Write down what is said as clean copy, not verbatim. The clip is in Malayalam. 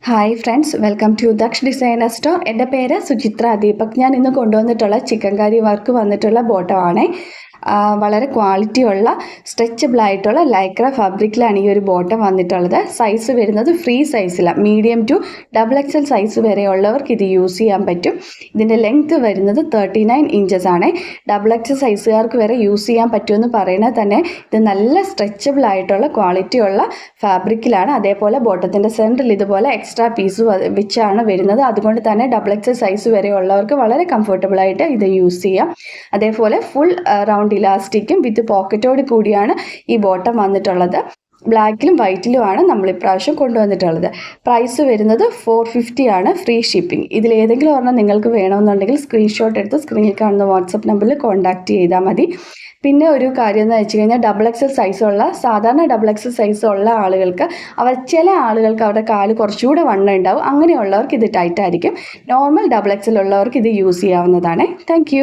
Hi friends, welcome to Daksh designer store. എൻ്റെ പേര് സുചിത്ര ദീപക്. ഞാൻ ഇന്ന് കൊണ്ടുവന്നിട്ടുള്ള ചിക്കൻ കറി വർക്ക് വന്നിട്ടുള്ള ബോട്ടമാണ്. വളരെ ക്വാളിറ്റിയുള്ള സ്ട്രെച്ചബിൾ ആയിട്ടുള്ള ലൈക്ര ഫാബ്രിക്കിലാണ് ഈ ഒരു ബോട്ടം വന്നിട്ടുള്ളത്. സൈസ് വരുന്നത് ഫ്രീ സൈസിലാണ്. മീഡിയം ടു XXL സൈസ് വരെയുള്ളവർക്ക് ഇത് യൂസ് ചെയ്യാൻ പറ്റും. ഇതിൻ്റെ ലെങ്ത് വരുന്നത് 39 ഇഞ്ചസ് ആണ്. XXL സൈസുകാർക്ക് വരെ യൂസ് ചെയ്യാൻ പറ്റുമെന്ന് പറയുന്നത് തന്നെ ഇത് നല്ല സ്ട്രെച്ചബിൾ ആയിട്ടുള്ള ക്വാളിറ്റിയുള്ള ഫാബ്രിക്കിലാണ്. അതേപോലെ ബോട്ടത്തിൻ്റെ സെൻറ്ററിൽ ഇതുപോലെ എക്സ്ട്രാ പീസ് വെച്ചാണ് വരുന്നത്. അതുകൊണ്ട് തന്നെ XXL സൈസ് വരെയുള്ളവർക്ക് വളരെ കംഫർട്ടബിളായിട്ട് ഇത് യൂസ് ചെയ്യാം. അതേപോലെ ഫുൾ റൗണ്ട് ഇലാസ്റ്റിക്കും വിത്ത് പോക്കറ്റോട് കൂടിയാണ് ഈ ബോട്ടം വന്നിട്ടുള്ളത്. ബ്ലാക്കിലും വൈറ്റിലുമാണ് നമ്മൾ ഇപ്രാവശ്യം കൊണ്ടുവന്നിട്ടുള്ളത്. പ്രൈസ് വരുന്നത് 450 ആണ്, ഫ്രീ ഷിപ്പിംഗ്. ഇതിലേതെങ്കിലും ഒരെണ്ണം നിങ്ങൾക്ക് വേണമെന്നുണ്ടെങ്കിൽ സ്ക്രീൻഷോട്ട് എടുത്ത് സ്ക്രീനിൽ കാണുന്ന വാട്സപ്പ് നമ്പറിൽ കോൺടാക്റ്റ് ചെയ്താൽ മതി. പിന്നെ ഒരു കാര്യം എന്ന് വെച്ച് കഴിഞ്ഞാൽ XXL സൈസുള്ള സാധാരണ XXL സൈസുള്ള ആളുകൾക്ക് ചില ആളുകൾക്ക് അവരുടെ കാല് കുറച്ചുകൂടെ വണ്ണം ഉണ്ടാവും. അങ്ങനെയുള്ളവർക്ക് ഇത് ടൈറ്റ് ആയിരിക്കും. നോർമൽ XXL ഉള്ളവർക്ക് ഇത് യൂസ് ചെയ്യാവുന്നതാണ്. താങ്ക്